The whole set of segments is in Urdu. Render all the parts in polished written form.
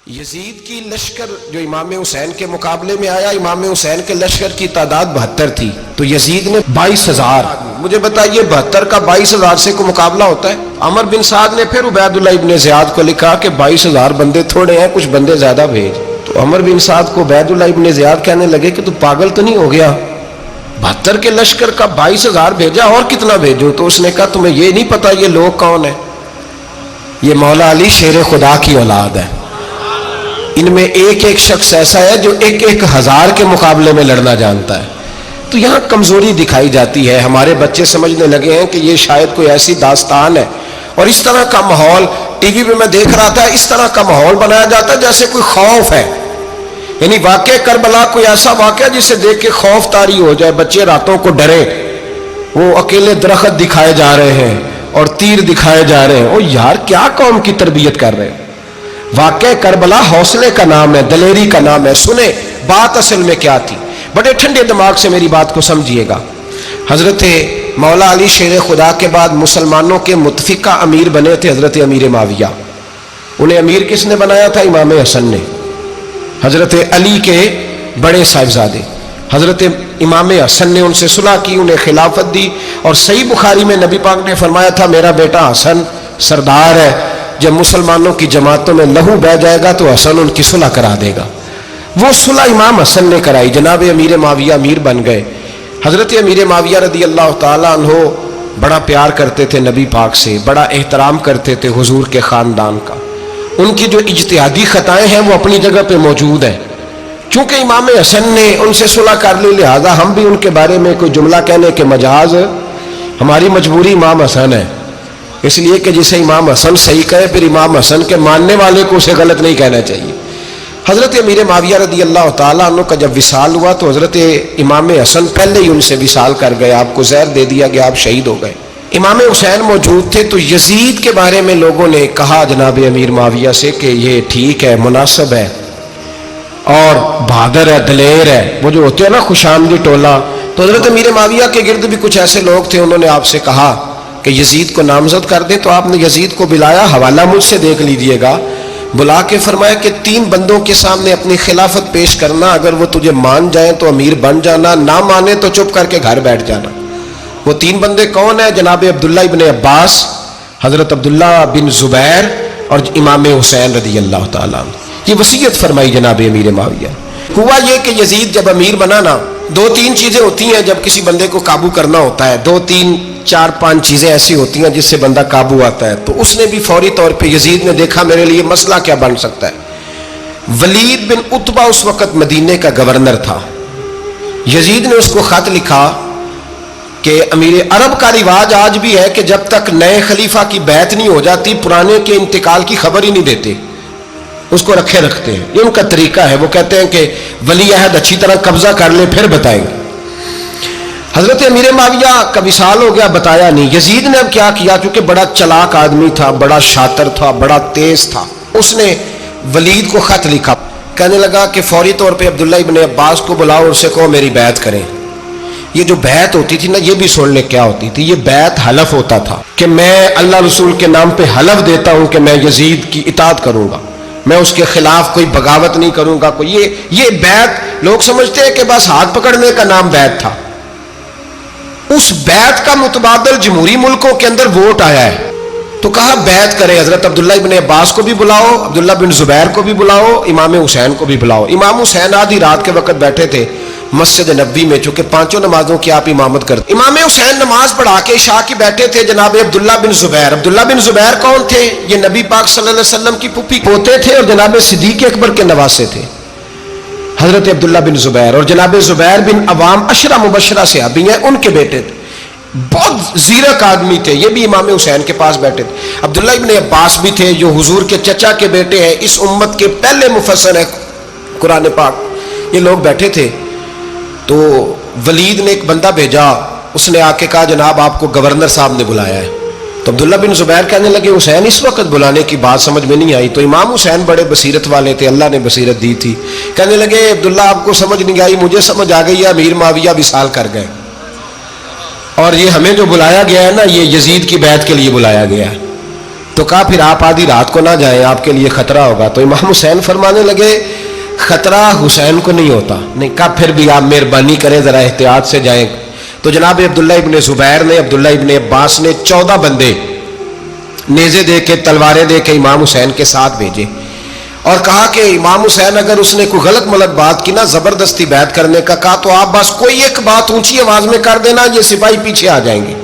یزید کی لشکر جو امام حسین کے مقابلے میں آیا، امام حسین کے لشکر کی تعداد 72 تھی، تو یزید نے 22,000. مجھے بتائیے 72 کا 22,000 سے کوئی مقابلہ ہوتا ہے؟ عمر بن سعد نے پھر عبید اللہ ابن زیاد کو لکھا کہ 22,000 بندے تھوڑے ہیں، کچھ بندے زیادہ بھیج. تو عمر بن سعد کو عبید اللہ ابن زیاد کہنے لگے کہ تو پاگل تو نہیں ہو گیا، 72 کے لشکر کا 22,000 بھیجا، اور کتنا بھیجو؟ تو اس نے کہا تمہیں یہ نہیں پتا یہ لوگ کون ہیں؟ یہ مولا علی شیر خدا کی اولاد ہے. ان میں ایک ایک شخص ایسا ہے جو 1,000 کے مقابلے میں لڑنا جانتا ہے. تو یہاں کمزوری دکھائی جاتی ہے. ہمارے بچے سمجھنے لگے ہیں کہ یہ شاید کوئی ایسی داستان ہے، اور اس طرح کا ماحول ٹی وی پہ میں دیکھ رہا تھا، اس طرح کا ماحول بنایا جاتا ہے جیسے کوئی خوف ہے. یعنی واقع کربلا کوئی ایسا واقعہ جسے دیکھ کے خوف طاری ہو جائے، بچے راتوں کو ڈرے. وہ اکیلے درخت دکھائے جا رہے ہیں اور تیر دکھائے جا رہے ہیں. او یار، کیا قوم کی تربیت کر رہے ہیں؟ واقع کربلا حوصلے کا نام ہے، دلیری کا نام ہے. سنیں بات اصل میں کیا تھی، بڑے ٹھنڈے دماغ سے میری بات کو سمجھیے گا. حضرت مولا علی شیر خدا کے بعد مسلمانوں کے متفقہ امیر بنے تھے حضرت امیر معاویہ. انہیں امیر کس نے بنایا تھا؟ امام حسن نے، حضرت علی کے بڑے صاحبزادے. حضرت امام حسن نے ان سے صلح کی، انہیں خلافت دی. اور صحیح بخاری میں نبی پاک نے فرمایا تھا میرا بیٹا حسن سردار ہے، جب مسلمانوں کی جماعتوں میں لہو بہ جائے گا تو حسن ان کی صلح کرا دے گا. وہ صلح امام حسن نے کرائی، جناب امیر معاویہ امیر بن گئے. حضرت امیر معاویہ رضی اللہ تعالیٰ عنہ بڑا پیار کرتے تھے نبی پاک سے، بڑا احترام کرتے تھے حضور کے خاندان کا. ان کی جو اجتہادی خطائیں ہیں وہ اپنی جگہ پہ موجود ہیں. چونکہ امام حسن نے ان سے صلح کر لی، لہذا ہم بھی ان کے بارے میں کوئی جملہ کہنے کے مجاز، ہماری مجبوری امام حسن ہے. اس لیے کہ جسے امام حسن صحیح کہے پھر امام حسن کے ماننے والے کو اسے غلط نہیں کہنا چاہیے. حضرت امیر معاویہ رضی اللہ تعالیٰ عنہ کا جب وصال ہوا تو حضرت امام حسن پہلے ہی ان سے وصال کر گئے، آپ کو زہر دے دیا گیا، آپ شہید ہو گئے. امام حسین موجود تھے. تو یزید کے بارے میں لوگوں نے کہا جناب امیر معاویہ سے کہ یہ ٹھیک ہے، مناسب ہے اور بہادر ہے، دلیر ہے، وہ جو ہوتے ہیں نا خوش آمدی ٹولہ. تو حضرت امیر معاویہ کے گرد بھی کچھ ایسے لوگ تھے، انہوں نے آپ سے کہا کہ یزید کو نامزد کر دیں. تو آپ نے یزید کو بلایا، حوالہ مجھ سے دیکھ لیجئے گا. بلا کے فرمایا کہ 3 بندوں کے سامنے اپنی خلافت پیش کرنا، اگر وہ تجھے مان جائیں تو امیر بن جانا، نہ مانے تو چپ کر کے گھر بیٹھ جانا. وہ 3 بندے کون ہیں؟ جناب عبداللہ ابن عباس، حضرت عبداللہ بن زبیر اور امام حسین رضی اللہ تعالیٰ عنہ. یہ وصیت فرمائی جناب امیر معاویہ. ہوا یہ کہ یزید جب امیر بنا نا، 2-3 چیزیں ہوتی ہیں جب کسی بندے کو قابو کرنا ہوتا ہے، 2-3-4-5 چیزیں ایسی ہوتی ہیں جس سے بندہ قابو آتا ہے. تو اس نے بھی فوری طور پہ، یزید نے دیکھا میرے لیے مسئلہ کیا بن سکتا ہے. ولید بن عتبہ اس وقت مدینے کا گورنر تھا. یزید نے اس کو خط لکھا کہ امیر عرب کا رواج آج بھی ہے کہ جب تک نئے خلیفہ کی بیعت نہیں ہو جاتی پرانے کے انتقال کی خبر ہی نہیں دیتے، اس کو رکھے رکھتے ہیں. یہ ان کا طریقہ ہے. وہ کہتے ہیں کہ ولی عہد اچھی طرح قبضہ کر لے پھر بتائیں گے. حضرت امیر معاویہ کا وصال ہو گیا، بتایا نہیں. یزید نے اب کیا کیا، چونکہ بڑا چلاک آدمی تھا، بڑا شاطر تھا، بڑا تیز تھا، اس نے ولید کو خط لکھا. کہنے لگا کہ فوری طور پہ عبداللہ ابن عباس کو بلاؤ اور اسے کہو میری بیعت کریں. یہ جو بیعت ہوتی تھی نا، یہ بھی سن لے کیا ہوتی تھی. یہ بیعت حلف ہوتا تھا کہ میں اللہ رسول کے نام پہ حلف دیتا ہوں کہ میں یزید کی اطاعت کروں گا، میں اس کے خلاف کوئی بغاوت نہیں کروں گا. کوئی یہ بیعت لوگ سمجھتے ہیں کہ بس ہاتھ پکڑنے کا نام بیعت تھا. اس بیعت کا متبادل جمہوری ملکوں کے اندر ووٹ آیا ہے. تو کہا بیعت کرے. حضرت عبداللہ ابن عباس کو بھی بلاؤ، عبداللہ بن زبیر کو بھی بلاؤ، امام حسین کو بھی بلاؤ. امام حسین آدھی رات کے وقت بیٹھے تھے مسجد نبوی میں، چونکہ 5 نمازوں کی آپ امامت کرتے. امام حسین نماز پڑھا کے عشاء کی بیٹھے تھے. جناب عبداللہ بن زبیر، عبداللہ بن زبیر کون تھے؟ یہ نبی پاک صلی اللہ علیہ وسلم کی پھوپھی پوتے تھے اور جناب صدیق اکبر کے نواسے تھے، حضرت عبداللہ بن زبیر. اور جناب زبیر بن عوام عشرہ مبشرہ صحابی ہیں، ان کے بیٹے تھے. بہت زیرک آدمی تھے. یہ بھی امام حسین کے پاس بیٹھے تھے. عبداللہ ابن عباس بھی تھے جو حضور کے چچا کے بیٹے ہیں، اس امت کے پہلے مفسر ہیں قرآن پاک. یہ لوگ بیٹھے تھے. تو ولید نے ایک بندہ بھیجا، اس نے آ کے کہا جناب آپ کو گورنر صاحب نے بلایا ہے. تو عبداللہ بن زبیر کہنے لگے حسین اس وقت بلانے کی بات سمجھ میں نہیں آئی. تو امام حسین بڑے بصیرت والے تھے، اللہ نے بصیرت دی تھی. کہنے لگے عبداللہ آپ کو سمجھ نہیں آئی، مجھے سمجھ آ گئی ہے، امیر معاویہ وصال کر گئے اور یہ ہمیں جو بلایا گیا ہے نا، یہ یزید کی بیعت کے لیے بلایا گیا ہے. تو کہا پھر آپ آدھی رات کو نہ جائیں، آپ کے لیے خطرہ ہوگا۔ تو امام حسین فرمانے لگے خطرہ حسین کو نہیں ہوتا۔ نہیں، کہا پھر بھی آپ مہربانی کریں ذرا احتیاط سے جائیں۔ تو جناب عبداللہ ابن زبیر نے، عبداللہ ابن عباس نے 14 بندے نیزے دے کے، تلواریں دے کے امام حسین کے ساتھ بھیجے اور کہا کہ امام حسین اگر اس نے کوئی غلط ملت بات کی نا، زبردستی بیعت کرنے کا کہا، تو آپ بس کوئی ایک بات اونچی آواز میں کر دینا، یہ سپاہی پیچھے آ جائیں گے۔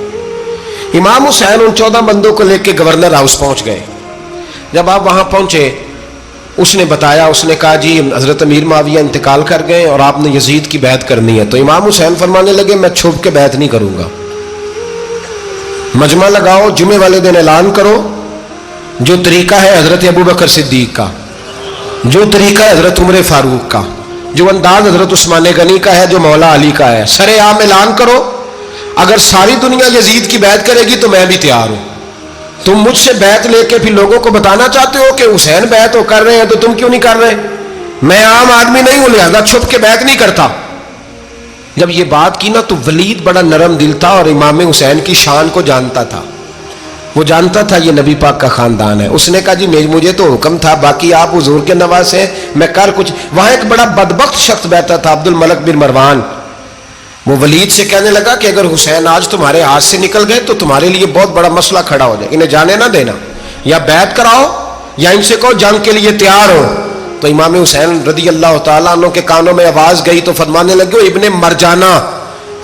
امام حسین ان 14 بندوں کو لے کے گورنر ہاؤس پہنچ گئے۔ جب آپ وہاں پہنچے، اس نے بتایا، اس نے کہا جی حضرت امیر معاویہ انتقال کر گئے اور آپ نے یزید کی بیعت کرنی ہے۔ تو امام حسین فرمانے لگے میں چھپ کے بیعت نہیں کروں گا، مجمع لگاؤ، جمعے والے دن اعلان کرو، جو طریقہ ہے حضرت ابوبکر صدیق کا، جو طریقہ ہے حضرت عمر فاروق کا، جو انداز حضرت عثمان غنی کا ہے، جو مولا علی کا ہے، سر عام اعلان کرو، اگر ساری دنیا یزید کی بیعت کرے گی تو میں بھی تیار ہوں۔ تم مجھ سے بیعت لے کے پھر لوگوں کو بتانا چاہتے ہو کہ حسین بیعت کر رہے ہیں تو تم کیوں نہیں کر رہے؟ میں عام آدمی نہیں ہوں، لہذا چھپ کے بیعت نہیں کرتا۔ جب یہ بات کی نا تو ولید بڑا نرم دل تھا اور امام حسین کی شان کو جانتا تھا، وہ جانتا تھا یہ نبی پاک کا خاندان ہے۔ اس نے کہا جی مجھے تو حکم تھا، باقی آپ حضور کے نواز ہیں، میں کر کچھ۔ وہاں ایک بڑا بدبخت شخص بیٹھا تھا، عبد الملک بن مروان، وہ ولید سے کہنے لگا کہ اگر حسین آج تمہارے ہاتھ سے نکل گئے تو تمہارے لیے بہت بڑا مسئلہ کھڑا ہو جائے، انہیں جانے نہ دینا، یا بیعت کراؤ یا ان سے کہو جنگ کے لیے تیار ہو۔ تو امام حسین رضی اللہ تعالیٰ عنہ کے کانوں میں آواز گئی تو فرمانے لگے ابن مرجانہ،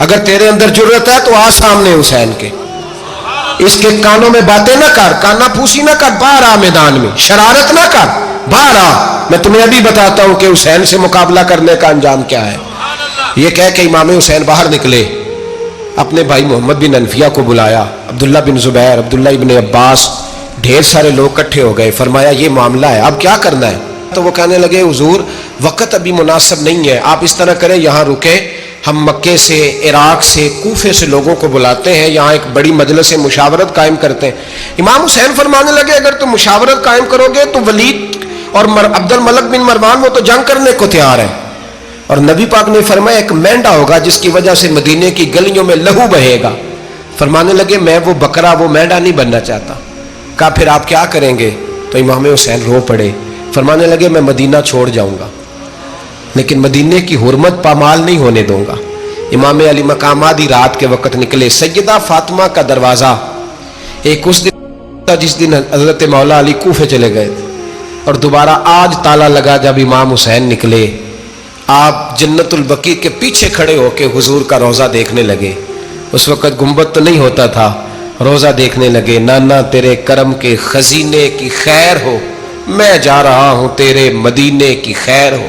اگر تیرے اندر جرأت ہے تو آ سامنے حسین کے، اس کے کانوں میں باتیں نہ کر، کانا پھوسی نہ کر، باہر آ میدان میں، شرارت نہ کر، باہر آ، میں تمہیں ابھی بتاتا ہوں کہ حسین سے مقابلہ کرنے کا انجام کیا ہے۔ یہ کہہ کہ امام حسین باہر نکلے، اپنے بھائی محمد بن انفیہ کو بلایا، عبداللہ بن زبیر، عبداللہ ابن عباس، ڈھیر سارے لوگ کٹھے ہو گئے۔ فرمایا یہ معاملہ ہے، اب کیا کرنا ہے؟ تو وہ کہنے لگے حضور وقت ابھی مناسب نہیں ہے، آپ اس طرح کریں یہاں رکے، ہم مکے سے، عراق سے، کوفے سے لوگوں کو بلاتے ہیں، یہاں ایک بڑی مجلس مشاورت قائم کرتے ہیں۔ امام حسین فرمانے لگے اگر تم مشاورت قائم کرو گے تو ولید اور عبد الملک بن مروان وہ تو جنگ کرنے کو تیار ہے، اور نبی پاک نے فرمایا ایک مینڈا ہوگا جس کی وجہ سے مدینے کی گلیوں میں لہو بہے گا۔ فرمانے لگے میں وہ بکرا، وہ مینڈا نہیں بننا چاہتا۔ کہا پھر آپ کیا کریں گے؟ تو امام حسین رو پڑے، فرمانے لگے میں مدینہ چھوڑ جاؤں گا لیکن مدینے کی حرمت پامال نہیں ہونے دوں گا۔ امام علی مقام آدھی رات کے وقت نکلے، سیدہ فاطمہ کا دروازہ ایک اس دن تھا جس دن حضرت مولا علی کوفے چلے گئے تھے، اور دوبارہ آج تالا لگا جب امام حسین نکلے۔ آپ جنت البقیع کے پیچھے کھڑے ہو کے حضور کا روضہ دیکھنے لگے، اس وقت گنبد تو نہیں ہوتا تھا، روضہ دیکھنے لگے۔ نانا تیرے کرم کے خزینے کی خیر ہو، میں جا رہا ہوں تیرے مدینے کی خیر ہو۔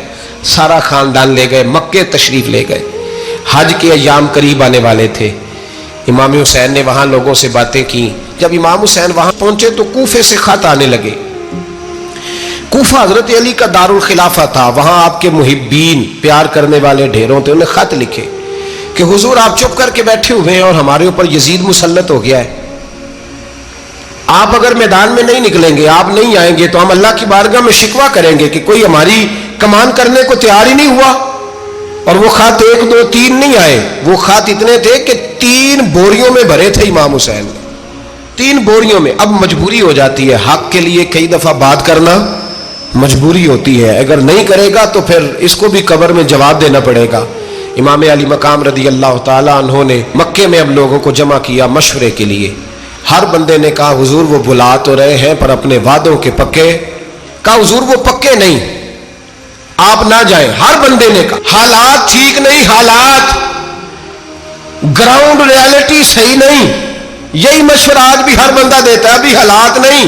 سارا خاندان لے گئے، مکے تشریف لے گئے، حج کے ایام قریب آنے والے تھے۔ امام حسین نے وہاں لوگوں سے باتیں کی۔ جب امام حسین وہاں پہنچے تو کوفے سے خط آنے لگے۔ کوفہ حضرت علی کا دارالخلافہ تھا، وہاں آپ کے محبین، پیار کرنے والے ڈھیروں تھے، انہیں خط لکھے کہ حضور آپ چپ کر کے بیٹھے ہوئے ہیں اور ہمارے اوپر یزید مسلط ہو گیا ہے، آپ اگر میدان میں نہیں نکلیں گے، آپ نہیں آئیں گے تو ہم اللہ کی بارگاہ میں شکوہ کریں گے کہ کوئی ہماری کمان کرنے کو تیار ہی نہیں ہوا۔ اور وہ خط 1 2 3 نہیں آئے، وہ خط اتنے تھے کہ 3 بوریوں میں بھرے تھے امام حسین، 3 بوریوں میں۔ اب مجبوری ہو جاتی ہے، حق کے لیے کئی دفعہ بات کرنا مجبوری ہوتی ہے، اگر نہیں کرے گا تو پھر اس کو بھی قبر میں جواب دینا پڑے گا۔ امام علی مقام رضی اللہ تعالیٰ عنہ نے مکے میں اب لوگوں کو جمع کیا مشورے کے لیے۔ ہر بندے نے کہا حضور وہ بلا تو رہے ہیں پر اپنے وعدوں کے پکے۔ کہا حضور وہ پکے نہیں، آپ نہ جائیں۔ ہر بندے نے کہا حالات ٹھیک نہیں، حالات گراؤنڈ ریالٹی صحیح نہیں، یہی مشورہ آج بھی ہر بندہ دیتا ہے، ابھی حالات نہیں۔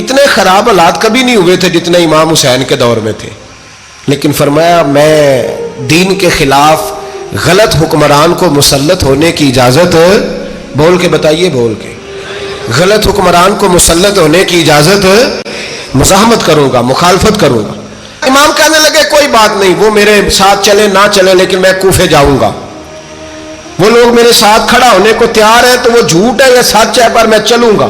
اتنے خراب حالات کبھی نہیں ہوئے تھے جتنے امام حسین کے دور میں تھے، لیکن فرمایا میں دین کے خلاف غلط حکمران کو مسلط ہونے کی اجازت، بول کے بتائیے، بول کے، غلط حکمران کو مسلط ہونے کی اجازت، مزاحمت کروں گا، مخالفت کروں گا۔ امام کہنے لگے کوئی بات نہیں، وہ میرے ساتھ چلے نہ چلے لیکن میں کوفے جاؤں گا، وہ لوگ میرے ساتھ کھڑا ہونے کو تیار ہے تو وہ جھوٹ ہے یا سچ ہے پر میں چلوں گا۔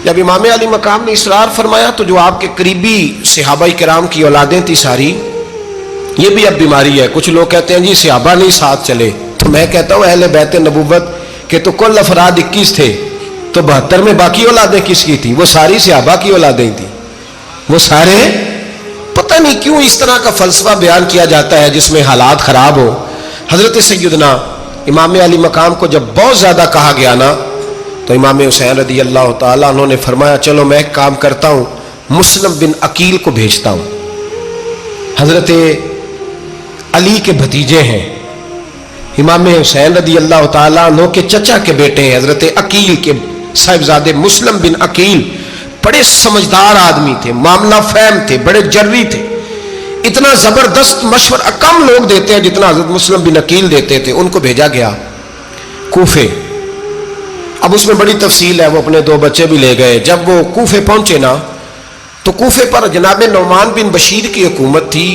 جب امام علی مقام نے اصرار فرمایا تو جو آپ کے قریبی صحابہ کرام کی اولادیں تھی ساری، یہ بھی اب بیماری ہے، کچھ لوگ کہتے ہیں جی صحابہ نہیں ساتھ چلے، تو میں کہتا ہوں اہل بیت نبوت کے تو کل افراد 21 تھے، تو 72 میں باقی اولادیں کس کی تھی؟ وہ ساری صحابہ کی اولادیں تھی. وہ سارے، پتہ نہیں کیوں اس طرح کا فلسفہ بیان کیا جاتا ہے جس میں حالات خراب ہو. حضرت سیدنا امام علی مقام کو جب بہت زیادہ کہا گیا نا تو امام حسین رضی اللہ تعالیٰ عنہ نے فرمایا چلو میں ایک کام کرتا ہوں، مسلم بن عقیل کو بھیجتا ہوں. حضرت علی کے بھتیجے ہیں، امام حسین رضی اللہ تعالیٰ عنہ کے چچا کے بیٹے ہیں حضرت عقیل کے صاحبزادے مسلم بن عقیل. بڑے سمجھدار آدمی تھے، معاملہ فہم تھے، بڑے جری تھے. اتنا زبردست مشورہ کم لوگ دیتے ہیں جتنا حضرت مسلم بن عقیل دیتے تھے. ان کو بھیجا گیا کوفے. اب اس میں بڑی تفصیل ہے، وہ اپنے 2 بچے بھی لے گئے. جب وہ کوفے پہنچے نا تو کوفے پر جناب نعمان بن بشیر کی حکومت تھی.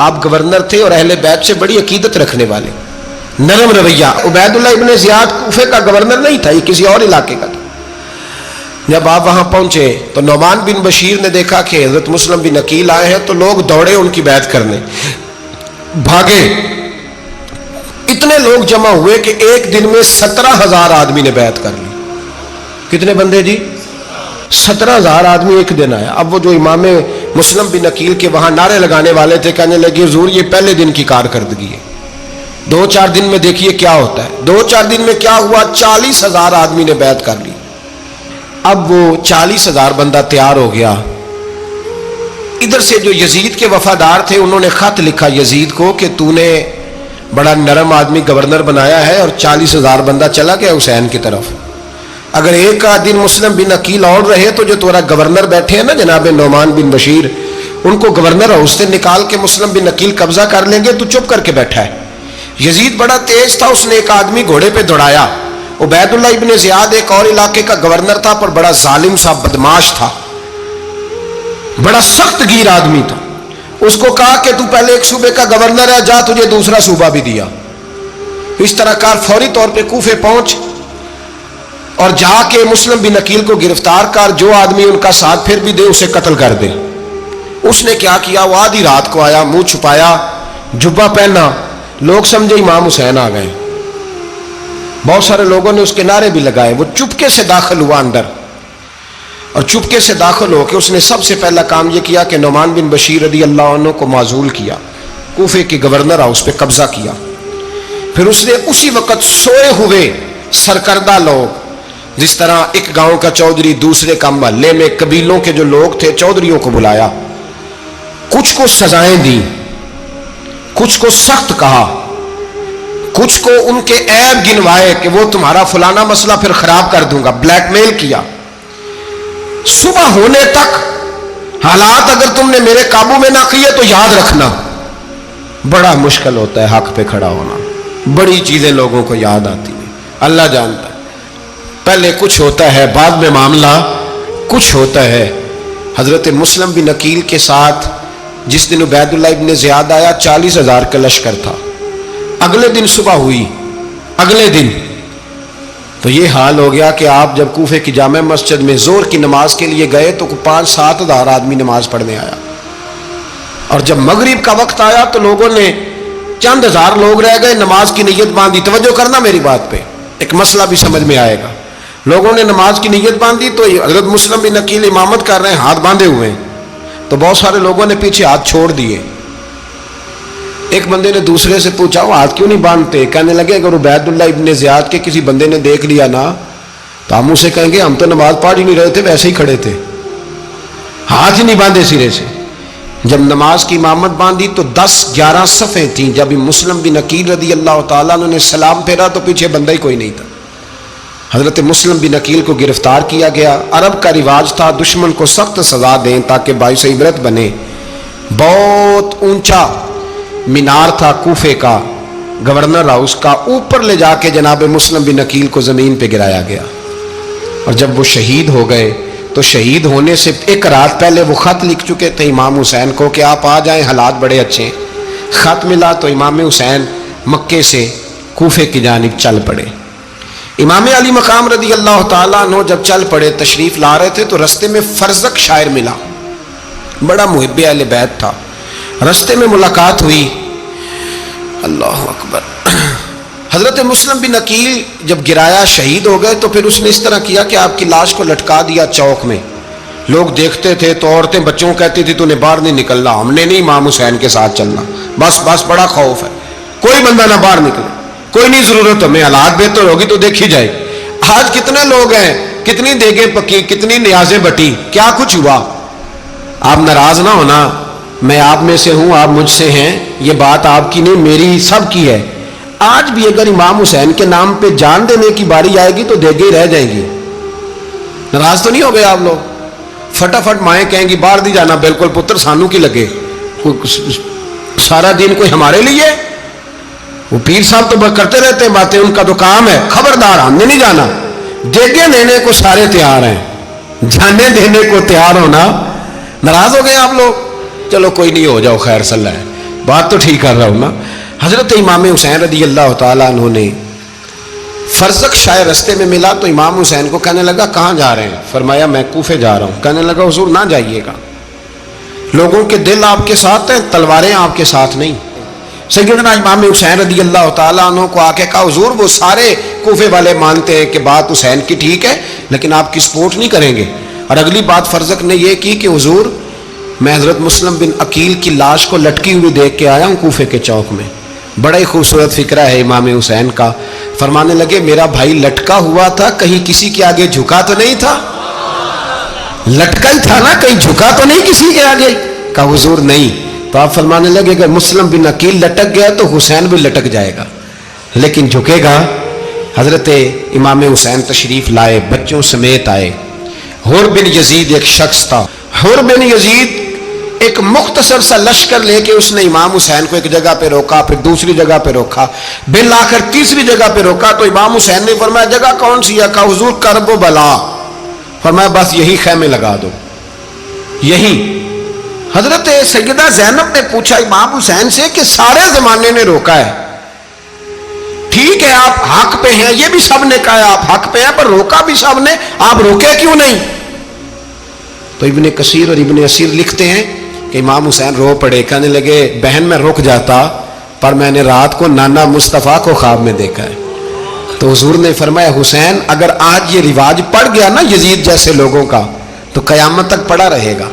آپ گورنر تھے اور اہل بیت سے بڑی عقیدت رکھنے والے، نرم رویہ. عبید اللہ ابن زیاد کوفے کا گورنر نہیں تھا، یہ کسی اور علاقے کا تھا. جب آپ وہاں پہنچے تو نعمان بن بشیر نے دیکھا کہ حضرت مسلم بن عقیل آئے ہیں تو لوگ دوڑے ان کی بیعت کرنے، بھاگے. اتنے لوگ جمع ہوئے کہ ایک دن میں 17,000 آدمی نے بیعت کر لی. کتنے بندے جی؟ 17,000 آدمی ایک دن آیا. اب وہ جو امام مسلم بن عقیل کے وہاں نعرے لگانے والے تھے کہنے لگے حضور یہ پہلے دن کی کارکردگی ہے، 2-4 دن میں دیکھیے کیا ہوتا ہے. 2-4 دن میں کیا ہوا؟ 40,000 آدمی نے بیعت کر لی. اب وہ 40,000 بندہ تیار ہو گیا. ادھر سے جو یزید کے وفادار تھے انہوں نے خط لکھا یزید کو کہ تو نے بڑا نرم آدمی گورنر بنایا ہے اور 40,000 بندہ چلا گیا حسین کی طرف. اگر ایک دن مسلم بن عقیل اور رہے تو جو تمہارا گورنر بیٹھے ہیں نا جناب نعمان بن بشیر، ان کو گورنر ہاؤس سے نکال کے مسلم بن عقیل قبضہ کر لیں گے. تو چپ کر کے بیٹھا ہے. یزید بڑا تیز تھا، اس نے ایک آدمی گھوڑے پہ دوڑایا. عبید اللہ ابن زیاد ایک اور علاقے کا گورنر تھا پر بڑا ظالم سا بدماش تھا، بڑا سخت گیر آدمی تھا. اس کو کہا کہ تو پہلے ایک صوبے کا گورنر ہے، جا تجھے دوسرا صوبہ بھی دیا. اس طرح کار فوری طور پہ کوفے پہنچ اور جا کے مسلم بن عقیل کو گرفتار کر، جو آدمی ان کا ساتھ پھر بھی دے اسے قتل کر دے. اس نے کیا کیا؟ وہ آدھی رات کو آیا، منہ چھپایا، جبہ پہنا. لوگ سمجھے امام حسین آ گئے. بہت سارے لوگوں نے اس کے نعرے بھی لگائے. وہ چپکے سے داخل ہوا اندر اور چپکے سے داخل ہو کے اس نے سب سے پہلا کام یہ کیا کہ نعمان بن بشیر رضی اللہ عنہ کو معزول کیا، کوفے کے گورنر ہاؤس پہ قبضہ کیا. پھر اس نے اسی وقت سوئے ہوئے سرکردہ لوگ، جس طرح ایک گاؤں کا چودھری دوسرے کا محلے میں قبیلوں کے جو لوگ تھے چودھریوں کو بلایا. کچھ کو سزائیں دی، کچھ کو سخت کہا، کچھ کو ان کے عیب گنوائے کہ وہ تمہارا فلانا مسئلہ پھر خراب کر دوں گا. بلیک میل کیا. صبح ہونے تک حالات اگر تم نے میرے قابو میں نہ کیے تو یاد رکھنا بڑا مشکل ہوتا ہے حق پہ کھڑا ہونا. بڑی چیزیں لوگوں کو یاد آتی ہیں، اللہ جانتا ہے. پہلے کچھ ہوتا ہے، بعد میں معاملہ کچھ ہوتا ہے. حضرت مسلم بن عقیل کے ساتھ جس دن عبید اللہ ابن زیاد آیا 40,000 کا لشکر تھا. اگلے دن صبح ہوئی، اگلے دن تو یہ حال ہو گیا کہ آپ جب کوفے کی جامع مسجد میں زور کی نماز کے لیے گئے تو 5-7 ہزار آدمی نماز پڑھنے آیا. اور جب مغرب کا وقت آیا تو لوگوں نے چند ہزار لوگ رہ گئے، نماز کی نیت باندھی. توجہ کرنا میری بات پہ، ایک مسئلہ بھی سمجھ میں آئے گا. لوگوں نے نماز کی نیت باندھی تو حضرت مسلم بن عقیل امامت کر رہے ہیں، ہاتھ باندھے ہوئے ہیں. تو بہت سارے لوگوں نے پیچھے ہاتھ چھوڑ دیے. ایک بندے نے دوسرے سے پوچھا وہ ہاتھ کیوں نہیں باندھتے؟ کہنے لگے اگر عبید اللہ ابن زیاد کے کسی بندے نے دیکھ لیا نا تو ہم اسے کہیں گے ہم تو نماز پڑھ ہی نہیں رہے تھے، ویسے ہی کھڑے تھے، ہاتھ ہی نہیں باندھے سرے سے. جب نماز کی امامت باندھی تو 10-11 صفیں تھیں. جب مسلم بن عقیل رضی اللہ تعالیٰ نے سلام پھیرا تو پیچھے بندہ ہی کوئی نہیں تھا. حضرت مسلم بن عقیل کو گرفتار کیا گیا. عرب کا رواج تھا دشمن کو سخت سزا دیں تاکہ باعث عبرت بنے. بہت اونچا مینار تھا کوفے کا گورنر ہاؤس کا، اوپر لے جا کے جناب مسلم بن عقیل کو زمین پہ گرایا گیا. اور جب وہ شہید ہو گئے تو شہید ہونے سے ایک رات پہلے وہ خط لکھ چکے تھے امام حسین کو کہ آپ آ جائیں، حالات بڑے اچھے. خط ملا تو امام حسین مکے سے کوفے کی جانب چل پڑے. امام علی مقام رضی اللہ تعالیٰ عنہ جب چل پڑے تشریف لا رہے تھے تو رستے میں فرزق شاعر ملا، بڑا محب اہل بیت تھا. رستے میں ملاقات ہوئی، اللہ اکبر. حضرت مسلم بن عقیل جب گرایا شہید ہو گئے تو پھر اس نے اس طرح کیا کہ آپ کی لاش کو لٹکا دیا چوک میں. لوگ دیکھتے تھے تو عورتیں بچوں کو کہتی تھی تو نے باہر نہیں نکلنا, ہم نے نہیں امام حسین کے ساتھ چلنا, بس بڑا خوف ہے, کوئی بندہ نہ باہر نکلے, کوئی نہیں ضرورت ہمیں, حالات بہتر ہوگی تو دیکھی جائے. آج کتنے لوگ ہیں, کتنی دیگیں پکی, کتنی نیازیں بٹی, کیا کچھ ہوا. آپ ناراض نہ ہونا, میں آپ میں سے ہوں, آپ مجھ سے ہیں, یہ بات آپ کی نہیں میری سب کی ہے. آج بھی اگر امام حسین کے نام پہ جان دینے کی باری آئے گی تو دیگیں رہ جائیں گی. ناراض تو نہیں ہو گئے آپ لوگ؟ فٹافٹ مائیں کہیں گی باہر نہیں جانا, بالکل پتر سانو کی لگے, سارا دن کوئی ہمارے لیے. وہ پیر صاحب تو کرتے رہتے ہیں باتیں, ان کا تو کام ہے, خبردار ہم نے نہیں جانا. دیگیں دینے کو سارے تیار ہیں, جانے دینے کو تیار ہونا. ناراض ہو گئے آپ لوگ؟ چلو کوئی نہیں, ہو جاؤ, خیر صلی اللہ ہے, بات تو ٹھیک کر رہا ہوں نا. حضرت امام حسین رضی اللہ تعالیٰ عنہ نے فرزق شاہ رستے میں ملا تو امام حسین کو کہنے لگا کہاں جا رہے ہیں؟ فرمایا میں کوفے جا رہا ہوں. کہنے لگا حضور نہ جائیے گا, لوگوں کے دل آپ کے ساتھ ہیں, تلواریں آپ کے ساتھ نہیں. سیدنا امام حسین رضی اللہ تعالیٰ عنہ کو آ کے کہا حضور وہ سارے کوفے والے مانتے ہیں کہ بات حسین کی ٹھیک ہے لیکن آپ کی سپورٹ نہیں کریں گے. اور اگلی بات فرزق نے یہ کی کہ حضور میں حضرت مسلم بن عقیل کی لاش کو لٹکی ہوئی دیکھ کے آیا ہوں کوفے کے چوک میں. بڑا ہی خوبصورت فکرہ ہے امام حسین کا. فرمانے لگے میرا بھائی لٹکا ہوا تھا, کہیں کسی کے آگے جھکا تو نہیں تھا؟ لٹکا ہی تھا نا, کہیں جھکا تو نہیں کسی کے آگے؟ کہا حضور نہیں. تو آپ فرمانے لگے اگر مسلم بن عقیل لٹک گیا تو حسین بھی لٹک جائے گا, لیکن جھکے گا. حضرت امام حسین تشریف لائے, بچوں سمیت آئے. حر بن یزید ایک شخص تھا. حر بن یزید ایک مختصر سا لشکر لے کے اس نے امام حسین کو ایک جگہ پہ روکا, پھر دوسری جگہ پہ روکا, بالآخر تیسری جگہ پہ روکا. تو امام حسین نے فرمایا جگہ کون سی ہے؟ کہا حضور کرب و بلا. فرمایا بس یہی خیمے لگا دو, یہی. حضرت سیدہ زینب نے پوچھا امام حسین سے کہ سارے زمانے نے روکا ہے, ٹھیک ہے آپ حق پہ ہیں, یہ بھی سب نے کہا آپ حق پہ ہیں, پر روکا بھی سب نے, آپ روکے کیوں نہیں؟ تو ابن کثیر اور ابن اسیر لکھتے ہیں کہ امام حسین رو پڑے, کہنے لگے بہن میں رک جاتا پر میں نے رات کو نانا مصطفیٰ کو خواب میں دیکھا ہے. تو حضور نے فرمایا حسین اگر آج یہ رواج پڑ گیا نا یزید جیسے لوگوں کا تو قیامت تک پڑا رہے گا.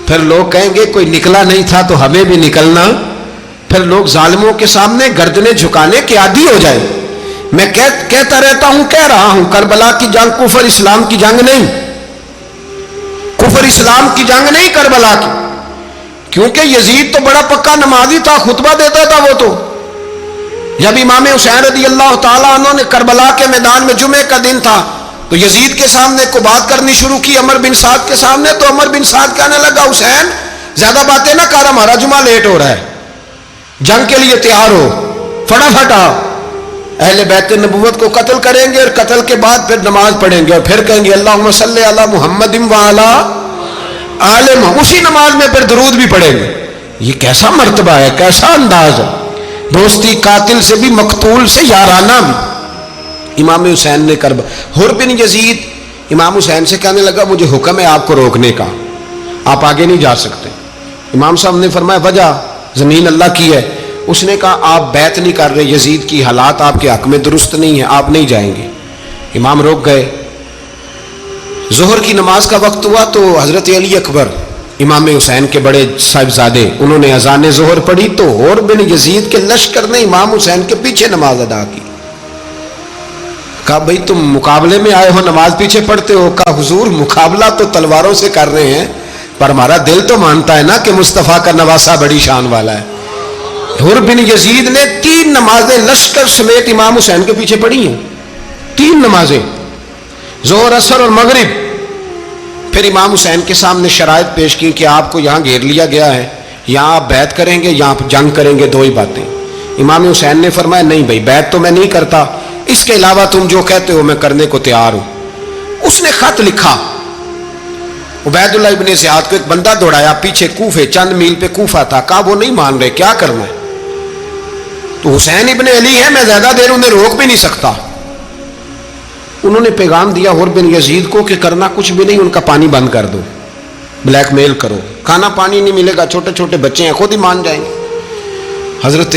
پھر لوگ کہیں گے کوئی نکلا نہیں تھا تو ہمیں بھی نکلنا. پھر لوگ ظالموں کے سامنے گردنیں جھکانے کے عادی ہو جائیں. میں کہتا رہتا ہوں, کہہ رہا ہوں, کربلا کی جنگ کفر اسلام کی جنگ نہیں, کفر اسلام کی جنگ نہیں کربلا کی. کیونکہ یزید تو بڑا پکا نمازی تھا, خطبہ دیتا تھا. وہ تو جب امام حسین رضی اللہ تعالیٰ عنہ نے کربلا کے میدان میں جمعے کا دن تھا تو یزید کے سامنے کو بات کرنی شروع کی, عمر بن سعد کے سامنے. تو عمر بن سعد کہنے لگا حسین زیادہ باتیں نہ کر, ہمارا جمعہ لیٹ ہو رہا ہے, جنگ کے لیے تیار ہو, فٹافٹ آ. اہل بیت نبوت کو قتل کریں گے اور قتل کے بعد پھر نماز پڑھیں گے اور پھر کہیں گے اللہم صلی علی محمد وعلی آل محمد, اسی نماز میں پھر درود بھی پڑھیں گے. یہ کیسا مرتبہ ہے, کیسا انداز ہے, دوستی قاتل سے بھی مقتول سے یارانہ بھی. امام حسین نے کرب. حر بن یزید امام حسین سے کہنے لگا مجھے حکم ہے آپ کو روکنے کا, آپ آگے نہیں جا سکتے. امام صاحب نے فرمایا وجہ زمین اللہ کی ہے. اس نے کہا آپ بیعت نہیں کر رہے, یزید کی حالات آپ کے حق میں درست نہیں ہیں, آپ نہیں جائیں گے. امام روک گئے. ظہر کی نماز کا وقت ہوا تو حضرت علی اکبر امام حسین کے بڑے صاحبزادے انہوں نے اذان ظہر پڑھی تو حر بن یزید کے لشکر نے امام حسین کے پیچھے نماز ادا کی. کہا بھئی تم مقابلے میں آئے ہو, نماز پیچھے پڑھتے ہو؟ کہا حضور مقابلہ تو تلواروں سے کر رہے ہیں پر ہمارا دل تو مانتا ہے نا کہ مصطفیٰ کا نواسہ بڑی شان والا ہے. حر بن یزید نے 3 نمازیں لشکر سمیت امام حسین کے پیچھے پڑھی ہیں, 3 نمازیں, ظہر اثر اور مغرب. پھر امام حسین کے سامنے شرائط پیش کی کہ آپ کو یہاں گھیر لیا گیا ہے, یہاں آپ بیعت کریں گے, یہاں جنگ کریں گے, 2 ہی باتیں. امام حسین نے فرمایا نہیں بھائی بیعت تو میں نہیں کرتا, اس کے علاوہ تم جو کہتے ہو میں کرنے کو تیار ہوں. اس نے خط لکھا, عبید اللہ ابن زیاد کو ایک بندہ دوڑایا پیچھے, کوفے چند میل پہ کوفہ تھا. کہا وہ نہیں مان رہے, کیا کرنا ہے؟ تو حسین ابن علی ہے, میں زیادہ دیر انہیں روک بھی نہیں سکتا. انہوں نے پیغام دیا حر بن یزید کو کہ کرنا کچھ بھی نہیں, ان کا پانی بند کر دو, بلیک میل کرو, کھانا پانی نہیں ملے گا, چھوٹے چھوٹے بچے ہیں, خود ہی مان جائیں گے. حضرت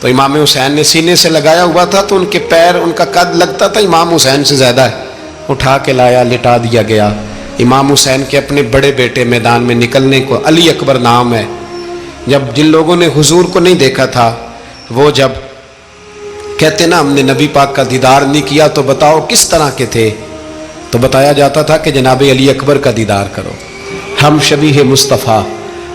تو امام حسین نے سینے سے لگایا ہوا تھا تو ان کے پیر، ان کا قد لگتا تھا امام حسین سے زیادہ ہے، اٹھا کے لایا، لٹا دیا گیا۔ امام حسین کے اپنے بڑے بیٹے میدان میں نکلنے کو، علی اکبر نام ہے، جب جن لوگوں نے حضور کو نہیں دیکھا تھا وہ جب کہتے نا ہم نے نبی پاک کا دیدار نہیں کیا تو بتاؤ کس طرح کے تھے، تو بتایا جاتا تھا کہ جناب علی اکبر کا دیدار کرو، ہم شبیہ مصطفیٰ۔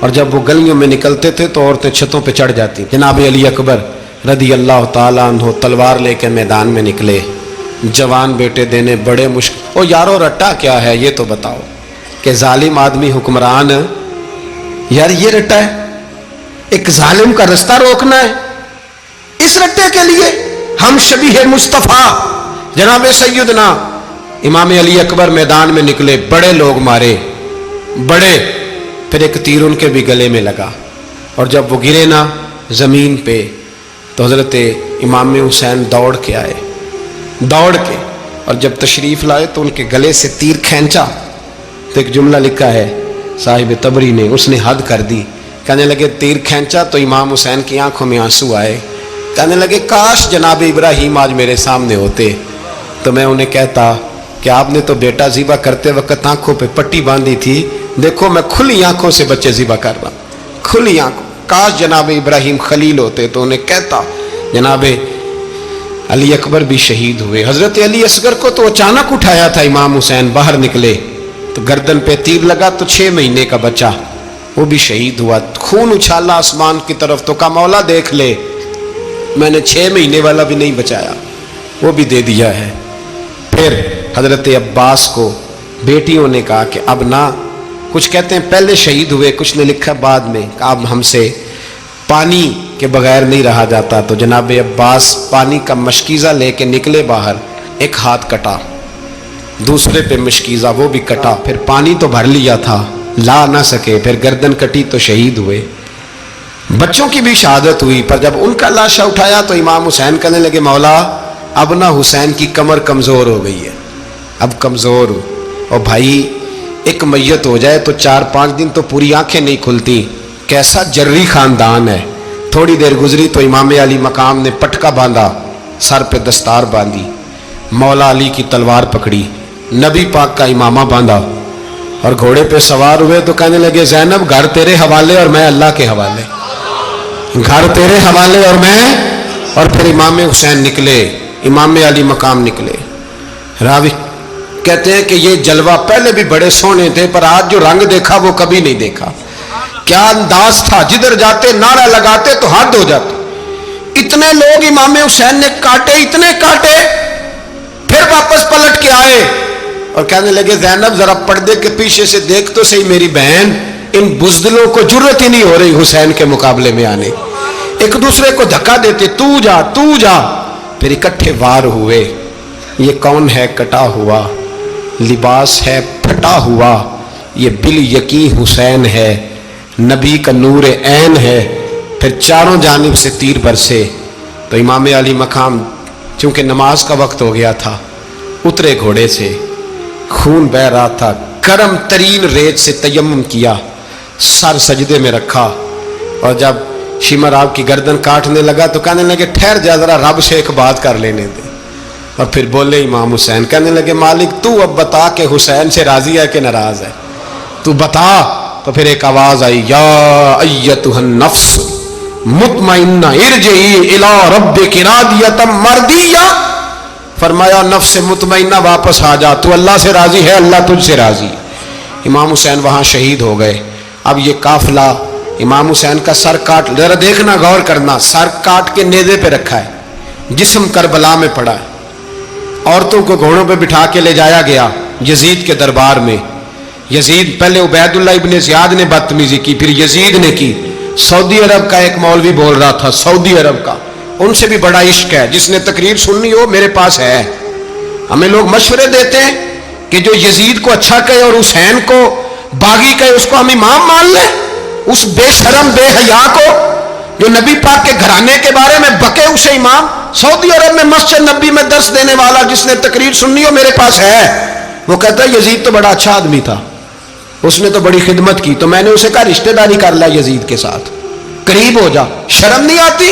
اور جب وہ گلیوں میں نکلتے تھے تو عورتیں چھتوں پہ چڑھ جاتی۔ جناب علی اکبر رضی اللہ تعالیٰ عنہ تلوار لے کے میدان میں نکلے، جوان بیٹے دینے بڑے مشکل۔ او یارو رٹا کیا ہے یہ تو بتاؤ، کہ ظالم آدمی حکمران، یار یہ رٹا ہے، ایک ظالم کا رستہ روکنا ہے، اس رٹے کے لیے ہم شبیہ مصطفیٰ۔ جناب سیدنا امام علی اکبر میدان میں نکلے، بڑے لوگ مارے، بڑے، پھر ایک تیر ان کے بھی گلے میں لگا، اور جب وہ گرے نا زمین پہ تو حضرت امام حسین دوڑ کے آئے، دوڑ کے، اور جب تشریف لائے تو ان کے گلے سے تیر کھینچا تو ایک جملہ لکھا ہے صاحب تبری نے، اس نے حد کر دی، کہنے لگے تیر کھینچا تو امام حسین کی آنکھوں میں آنسو آئے، کہنے لگے کاش جناب ابراہیم آج میرے سامنے ہوتے تو میں انہیں کہتا کہ آپ نے تو بیٹا ذبح کرتے وقت آنکھوں پہ پٹی باندھی تھی، دیکھو میں کھلی آنکھوں سے بچے ذبح کر رہا ہوں، کھلی آنکھوں، کاش جناب ابراہیم خلیل ہوتے تو انہیں کہتا۔ جناب علی اکبر بھی شہید ہوئے۔ حضرت علی اصغر کو تو اچانک اٹھایا تھا امام حسین، باہر نکلے تو گردن پہ تیر لگا تو 6 مہینے کا بچہ وہ بھی شہید ہوا، خون اچھالا آسمان کی طرف تو کہا مولا دیکھ لے، میں نے 6 مہینے والا بھی نہیں بچایا، وہ بھی دے دیا ہے۔ پھر حضرت عباس کو بیٹیوں نے کہا کہ اب نہ، کچھ کہتے ہیں پہلے شہید ہوئے، کچھ نے لکھا بعد میں، کہ اب ہم سے پانی کے بغیر نہیں رہا جاتا، تو جناب عباس پانی کا مشکیزہ لے کے نکلے باہر، ایک ہاتھ کٹا، دوسرے پہ مشکیزہ وہ بھی کٹا، پھر پانی تو بھر لیا تھا لا نہ سکے، پھر گردن کٹی تو شہید ہوئے۔ بچوں کی بھی شہادت ہوئی، پر جب ان کا لاشہ اٹھایا تو امام حسین کہنے لگے مولا اب نہ حسین کی کمر کمزور ہو گئی ہے، اب کمزور ہو، اور بھائی ایک میت ہو جائے تو 4-5 دن تو پوری آنکھیں نہیں کھلتی، کیسا جری خاندان ہے۔ تھوڑی دیر گزری تو امام علی مقام نے پٹکا باندھا، سر پہ دستار باندھی، مولا علی کی تلوار پکڑی، نبی پاک کا امامہ باندھا اور گھوڑے پہ سوار ہوئے تو کہنے لگے زینب گھر تیرے حوالے اور میں اللہ کے حوالے، گھر تیرے حوالے اور میں، اور پھر امام حسین نکلے، امام علی مقام نکلے۔ راوی کہتے ہیں کہ یہ جلوہ پہلے بھی بڑے سونے تھے پر آج جو رنگ دیکھا وہ کبھی نہیں دیکھا، کیا انداز تھا، جدھر جاتے نعرہ لگاتے تو حد ہو جاتے، اتنے لوگ امام حسین نے کاٹے، اتنے کاٹے، پھر واپس پلٹ کے آئے اور کہنے لگے زینب ذرا پردے کے پیچھے سے دیکھ تو صحیح میری بہن، ان بزدلوں کو جرت ہی نہیں ہو رہی حسین کے مقابلے میں آنے، ایک دوسرے کو دھکا دیتے، تو جا تو جا، پھر اکٹھے وار ہوئے۔ یہ کون ہے کٹا ہوا، لباس ہے پھٹا ہوا، یہ بال یقین حسین ہے، نبی کا نور عین ہے۔ پھر چاروں جانب سے تیر برسے تو امام علی مقام چونکہ نماز کا وقت ہو گیا تھا، اترے گھوڑے سے، خون بہ رہا تھا، گرم ترین ریت سے تیمم کیا، سر سجدے میں رکھا، اور جب شمر آپ کی گردن کاٹنے لگا تو کہنے لگے ٹھہر جا ذرا رب سے ایک بات کر لینے دے، اور پھر بولے امام حسین، کہنے لگے مالک تو اب بتا کہ حسین سے راضی ہے کہ ناراض ہے، تو بتا۔ تو پھر ایک آواز آئی، یا ایتھا النفس مطمئنہ ارجعی الی ربک راضیۃ مرضیہ، فرمایا نفس مطمئنہ واپس آ جا، تو اللہ سے راضی ہے، اللہ تجھ سے راضی۔ امام حسین وہاں شہید ہو گئے۔ اب یہ قافلہ امام حسین کا سر کاٹ، ذرا دیکھنا غور کرنا، سر کاٹ کے نیزے پہ رکھا ہے، جسم کربلا میں پڑا ہے، عورتوں کو گھوڑوں پہ بٹھا کے لے جایا گیا یزید کے دربار میں۔ یزید پہلے عبید اللہ ابن زیاد نے بدتمیزی کی، پھر یزید نے کی۔ سعودی عرب کا ایک مولوی بول رہا تھا، سعودی عرب کا، ان سے بھی بڑا عشق ہے، جس نے تقریر سننی ہو میرے پاس ہے۔ ہمیں لوگ مشورے دیتے ہیں کہ جو یزید کو اچھا کہے اور حسین کو باغی کہے اس کو ہم امام مان لیں، اس بے شرم بے حیا کو جو نبی پاک کے گھرانے کے بارے میں بکے اسے امام۔ سعودی عرب میں مسجد نبی میں درس دینے والا جس نے تقریر سننی ہو میرے پاس ہے، وہ کہتا ہے یزید تو بڑا اچھا آدمی تھا، اس نے تو بڑی خدمت کی، تو میں نے اسے کہا رشتہ داری کر لیا یزید کے ساتھ، قریب ہو جا، شرم نہیں آتی؟